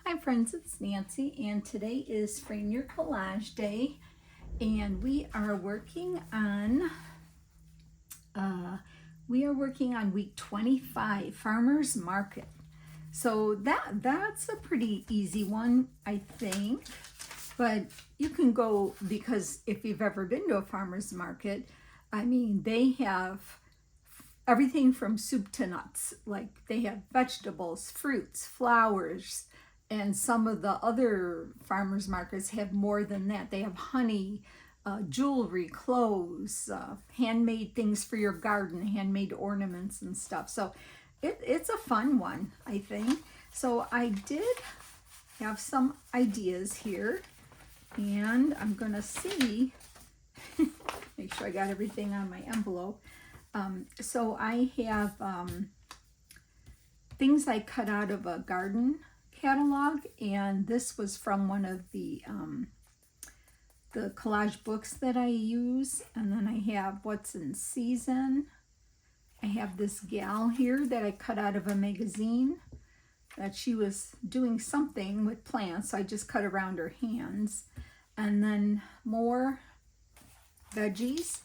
Hi friends, it's Nancy, and today is Frame Your Collage Day, and we are working on week 25, Farmers Market. So that's a pretty easy one, I think. But you can go, because if you've ever been to a farmer's market, I mean, they have everything from soup to nuts. Like, they have vegetables, fruits, flowers, and some of the other farmers markets have more than that. They have honey, jewelry, clothes, handmade things for your garden, handmade ornaments and stuff. So it's a fun one, I think. So I did have some ideas here, and I'm gonna see, make sure I got everything on my envelope. So I have things I cut out of a garden catalog, and this was from one of the collage books that I use. And then I have what's in season. I have this gal here that I cut out of a magazine that she was doing something with plants, so I just cut around her hands. And then more veggies,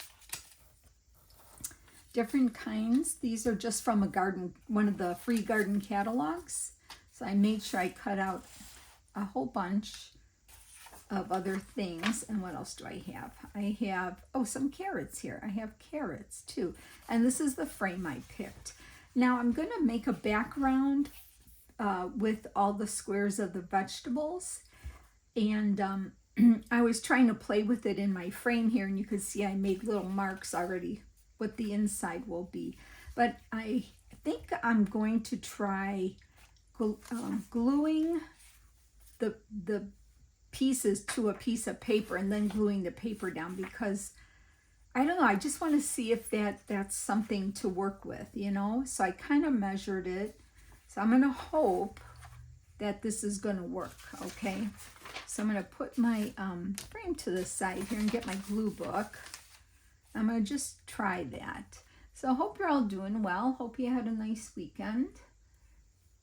different kinds. These are just from a garden, one of the free garden catalogs. So I made sure I cut out a whole bunch of other things. And what else do I have? I have, oh, some carrots here. I have carrots too. And this is the frame I picked. Now I'm going to make a background with all the squares of the vegetables. And I was trying to play with it in my frame here, and you can see I made little marks already what the inside will be. But I think I'm going to try gluing the pieces to a piece of paper and then gluing the paper down, because I don't know, I just want to see if that's something to work with, you know. So I kind of measured it, so I'm going to hope that this is going to work. Okay, so I'm going to put my frame to the side here and get my glue book. I'm going to just try that. So I hope you're all doing well. Hope you had a nice weekend.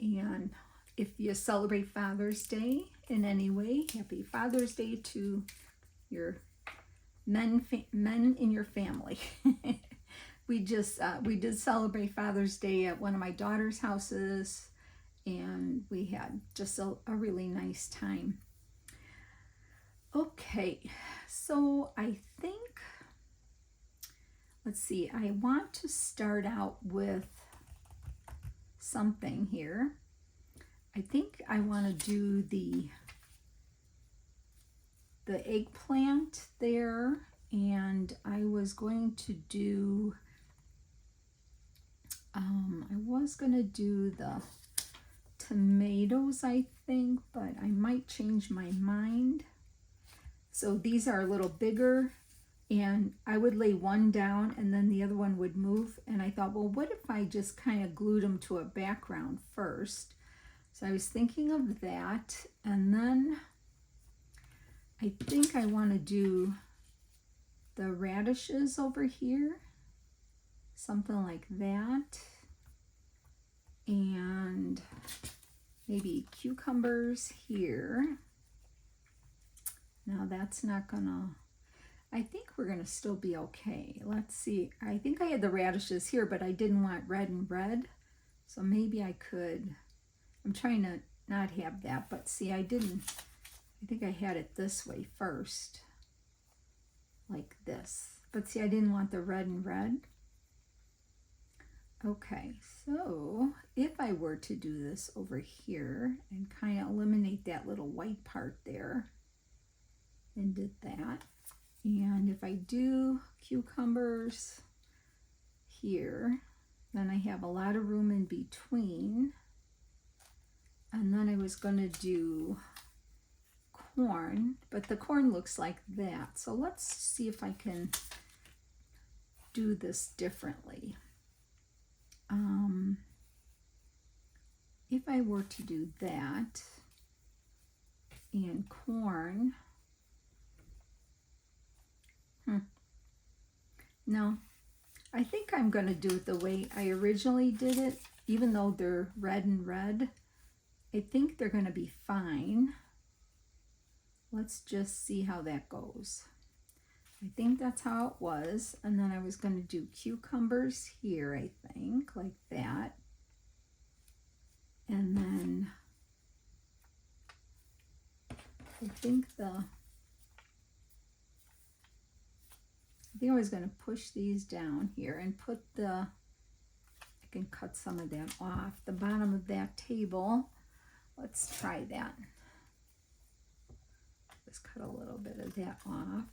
And if you celebrate Father's Day in any way, happy Father's Day to your men in your family. We did celebrate Father's Day at one of my daughter's houses, and we had just a really nice time. Okay, so I think, let's see, I want to start out with something here. I think I want to do the eggplant there, and I was going to do the tomatoes, I think, but I might change my mind. So these are a little bigger, and I would lay one down and then the other one would move. And I thought, well, what if I just kind of glued them to a background first? So I was thinking of that. And then I think I want to do the radishes over here, something like that. And maybe cucumbers here. Now that's not gonna, I think we're gonna still be okay. Let's see, I think I had the radishes here, but I didn't want red and red. So maybe I could, I'm trying to not have that, but see, I think I had it this way first, like this. But see, I didn't want the red and red. Okay, so if I were to do this over here and kind of eliminate that little white part there, and did that, and if I do cucumbers here, then I have a lot of room in between. And then I was going to do corn, but the corn looks like that. So let's see if I can do this differently. If I were to do that and corn, no, I think I'm going to do it the way I originally did it, even though they're red and red. I think they're going to be fine. Let's just see how that goes. I think that's how it was. And then I was going to do cucumbers here, I think, like that. And then I think I was going to push these down here and put I can cut some of that off the bottom of that table. Let's try that. Just cut a little bit of that off.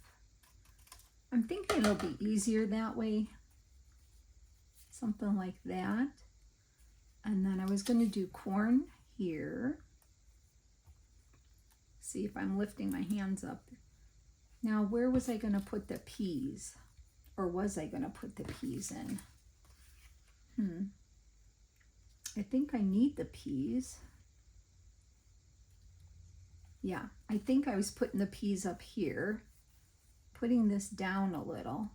I'm thinking it'll be easier that way. Something like that. And then I was going to do corn here. See if I'm lifting my hands up. Now, where was I going to put the peas? Or was I going to put the peas in? I think I need the peas. Yeah, I think I was putting the peas up here. Putting this down a little.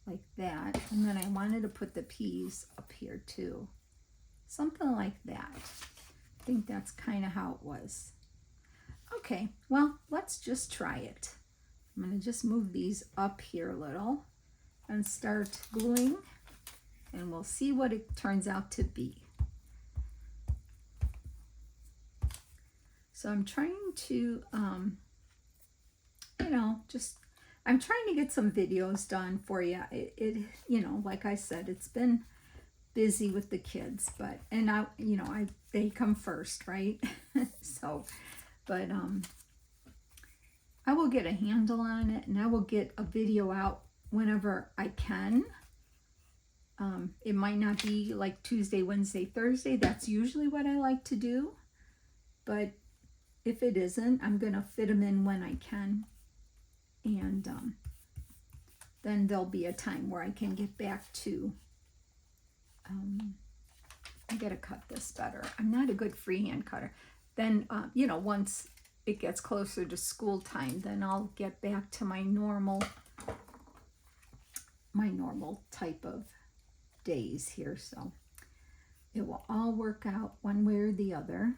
Like that. And then I wanted to put the peas up here too. Something like that. I think that's kind of how it was. Okay, well, let's just try it. I'm going to just move these up here a little and start gluing, and we'll see what it turns out to be. So I'm trying to, I'm trying to get some videos done for you. Like I said, it's been busy with the kids, but, they come first, right? So, but, I will get a handle on it, and I will get a video out whenever I can. It might not be like Tuesday, Wednesday, Thursday. That's usually what I like to do. But if it isn't, I'm going to fit them in when I can. And then there'll be a time where I can get back to, I got to cut this better. I'm not a good freehand cutter. Then, once it gets closer to school time, then I'll get back to my normal type of days here. So it will all work out one way or the other.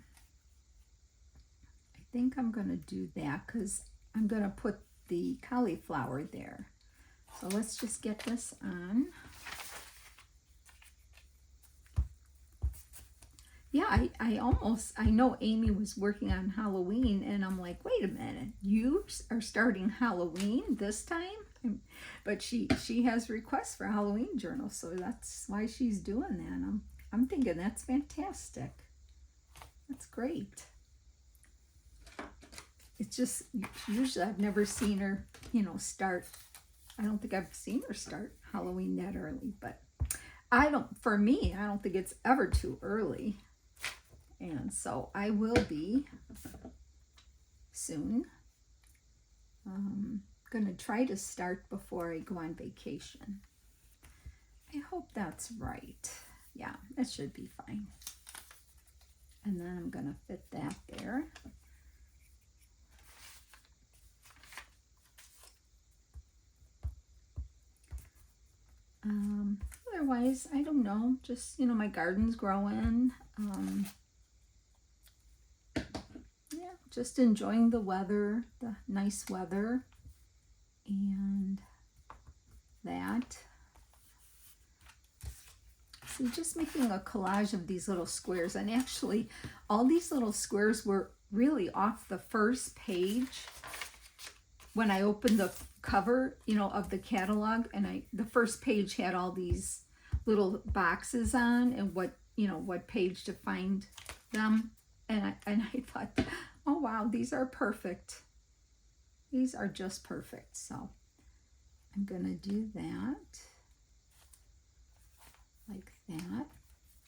I think I'm going to do that because I'm going to put the cauliflower there. So let's just get this on. Yeah, I know Amy was working on Halloween, and I'm like, wait a minute, you are starting Halloween this time? But she has requests for Halloween journals, so that's why she's doing that. I'm thinking that's fantastic. That's great. It's just, usually I've never seen her, start. I don't think I've seen her start Halloween that early, but for me, I don't think it's ever too early. And so I will be soon. Going to try to start before I go on vacation. I hope that's right. Yeah, it should be fine. And then I'm going to fit that there. Otherwise, I don't know. Just, my garden's growing. Just enjoying the weather, the nice weather, and that. So just making a collage of these little squares, and actually all these little squares were really off the first page when I opened the cover, of the catalog, and the first page had all these little boxes on and what page to find them, and I thought, oh wow, these are perfect. These are just perfect. So I'm gonna do that like that.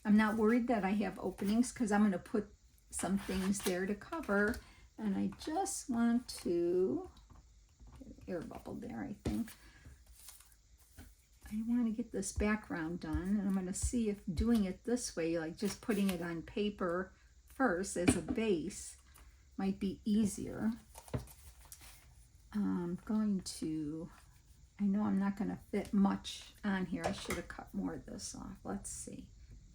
I'm not worried that I have openings because I'm gonna put some things there to cover, and I just want to air bubble there, I think. I want to get this background done, and I'm going to see if doing it this way, like just putting it on paper first as a base, might be easier. I'm going to, I know I'm not going to fit much on here. I should have cut more of this off. Let's see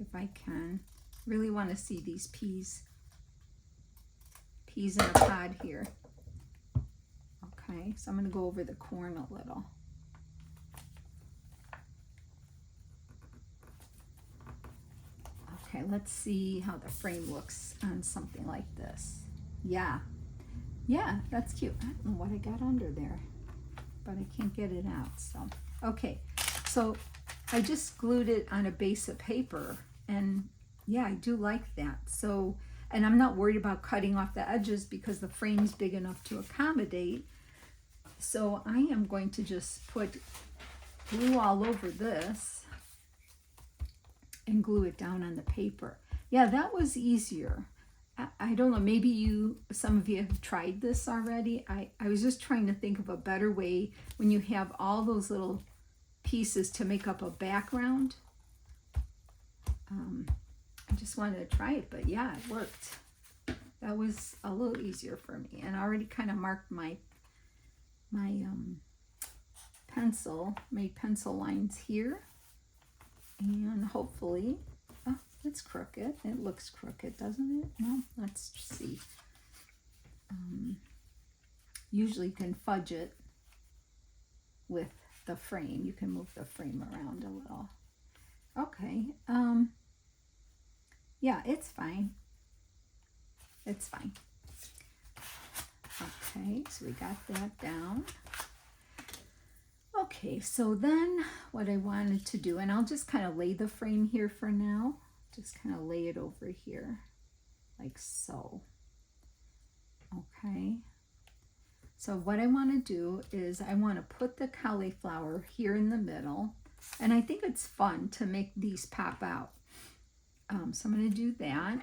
if I can. Really want to see these peas in a pod here. Okay, so I'm going to go over the corn a little. Okay, let's see how the frame looks on something like this. Yeah, that's cute. I don't know what I got under there, but I can't get it out. So, okay, so I just glued it on a base of paper, and yeah, I do like that. So, and I'm not worried about cutting off the edges because the frame's big enough to accommodate. So I am going to just put glue all over this and glue it down on the paper. Yeah, that was easier. I don't know, maybe some of you have tried this already. I was just trying to think of a better way when you have all those little pieces to make up a background. I just wanted to try it, but yeah, it worked. That was a little easier for me. And I already kind of marked my pencil, made pencil lines here. And hopefully, oh, it's crooked. It looks crooked, doesn't it? No, let's see. Usually you can fudge it with the frame. You can move the frame around a little. Okay. Yeah, it's fine. It's fine. Okay, so we got that down. Okay, so then what I wanted to do, and I'll just kind of lay the frame here for now. Just kind of lay it over here, like so. Okay. So what I want to do is I want to put the cauliflower here in the middle, and I think it's fun to make these pop out. So I'm going to do that.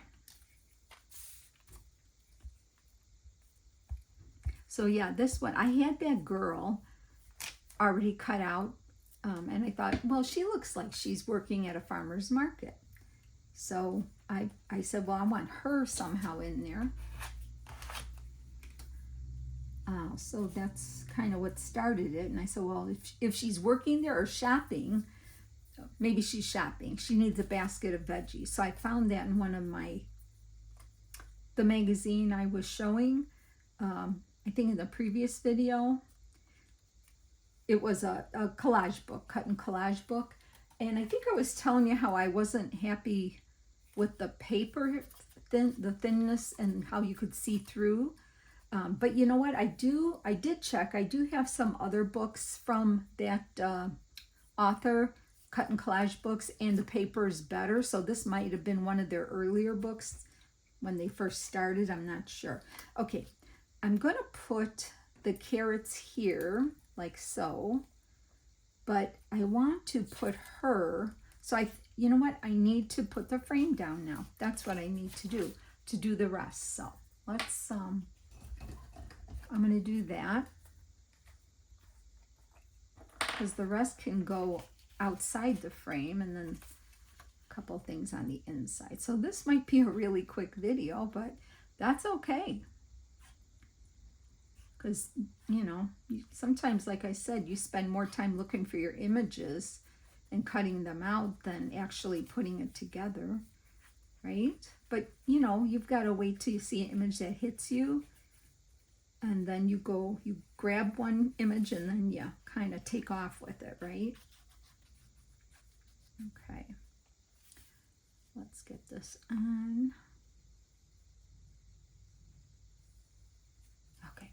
So yeah, this one, I had that girl already cut out, and I thought, well, she looks like she's working at a farmer's market. So I said, well, I want her somehow in there. So that's kind of what started it. And I said, well, if she's working there or shopping, maybe she's shopping. She needs a basket of veggies. So I found that in one of the magazine I was showing. I think in the previous video, it was a collage book, cut and collage book. And I think I was telling you how I wasn't happy with the paper, the thinness and how you could see through. But you know what? I did check. I do have some other books from that author, cut and collage books, and the paper is better. So this might have been one of their earlier books when they first started. I'm not sure. Okay, I'm going to put the carrots here like so, but I want to put her, so you know what? I need to put the frame down now. That's what I need to do the rest. So let's, I'm going to do that because the rest can go outside the frame and then a couple things on the inside. So this might be a really quick video, but that's okay. Because, you know, sometimes, like I said, you spend more time looking for your images and cutting them out than actually putting it together, right? But, you know, you've got to wait till you see an image that hits you. And then you grab one image and then you kind of take off with it, right? Okay. Let's get this on. Okay.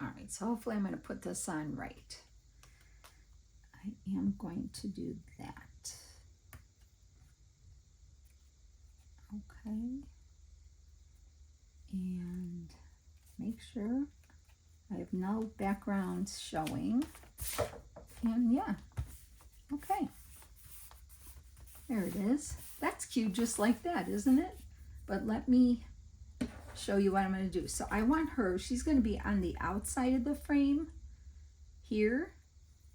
All right, so hopefully I'm going to put this on right. I am going to do that. Okay. And make sure I have no backgrounds showing. And yeah, okay. There it is. That's cute just like that, isn't it? But let me show you what I'm going to do. So I want her, she's going to be on the outside of the frame here.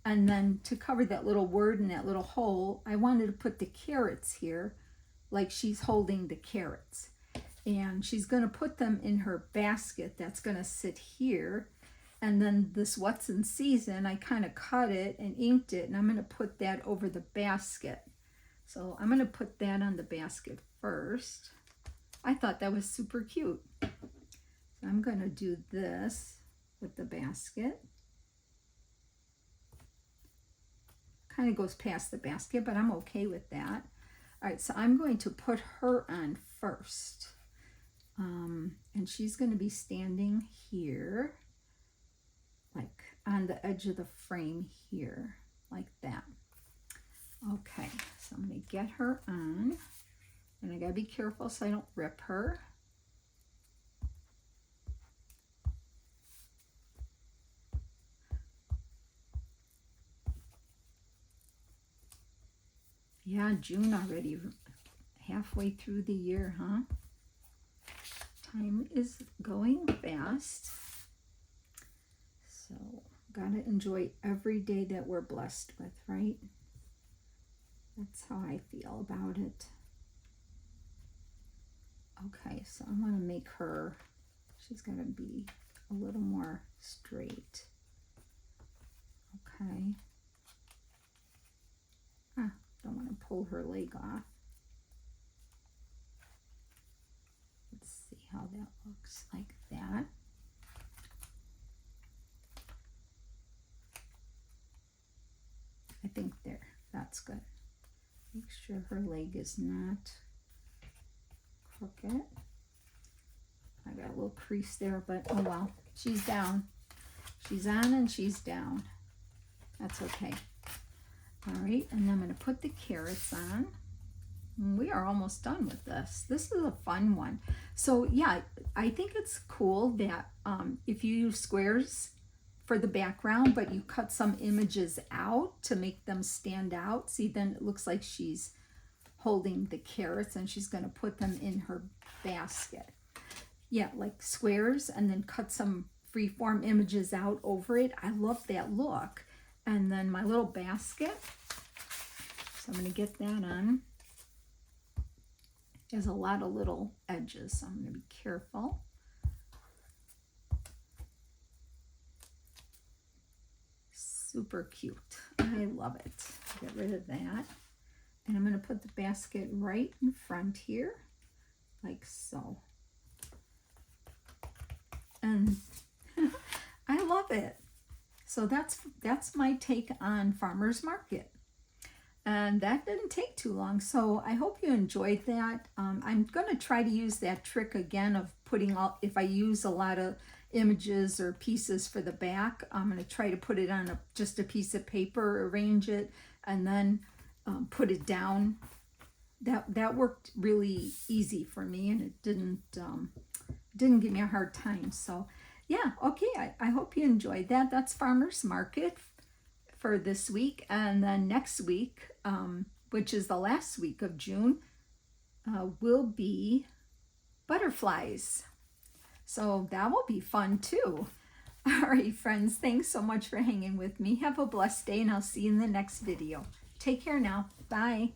And then to cover that little word in that little hole, I wanted to put the carrots here like she's holding the carrots. And she's going to put them in her basket that's going to sit here. And then this What's in Season, I kind of cut it and inked it, and I'm going to put that over the basket. So I'm going to put that on the basket first. I thought that was super cute. So I'm going to do this with the basket. Kind of goes past the basket, but I'm okay with that. All right, so I'm going to put her on first. And she's going to be standing here, like on the edge of the frame here, like that. Okay, so I'm going to get her on, and I got to be careful so I don't rip her. Yeah, June already, halfway through the year, huh? Time is going fast. So, gotta enjoy every day that we're blessed with, right? That's how I feel about it. Okay, so I want to make her, she's going to be a little more straight. Okay. Don't want to pull her leg off. Let's see how that looks, like that. I think there, that's good. Make sure her leg is not crooked. I got a little crease there, but oh well. She's down. She's on and she's down. That's okay. All right, and then I'm going to put the carrots on. And we are almost done with this. This is a fun one. So yeah, I think it's cool that if you use squares for the background, but you cut some images out to make them stand out. See, then it looks like she's holding the carrots and she's going to put them in her basket. Yeah, like squares, and then cut some freeform images out over it. I love that look. And then my little basket, so I'm going to get that on. There's a lot of little edges, so I'm going to be careful. Super cute. I love it. Get rid of that. And I'm going to put the basket right in front here, like so. And I love it. So that's my take on Farmer's Market. And that didn't take too long, so I hope you enjoyed that. I'm going to try to use that trick again of putting all, if I use a lot of images or pieces for the back, I'm going to try to put it on just a piece of paper, arrange it, and then put it down. That worked really easy for me, and it didn't give me a hard time. So yeah, okay, I hope you enjoyed that. That's Farmer's Market for this week, and then next week, which is the last week of June, will be butterflies. So that will be fun too. All right, friends, thanks so much for hanging with me. Have a blessed day, and I'll see you in the next video. Take care now. Bye.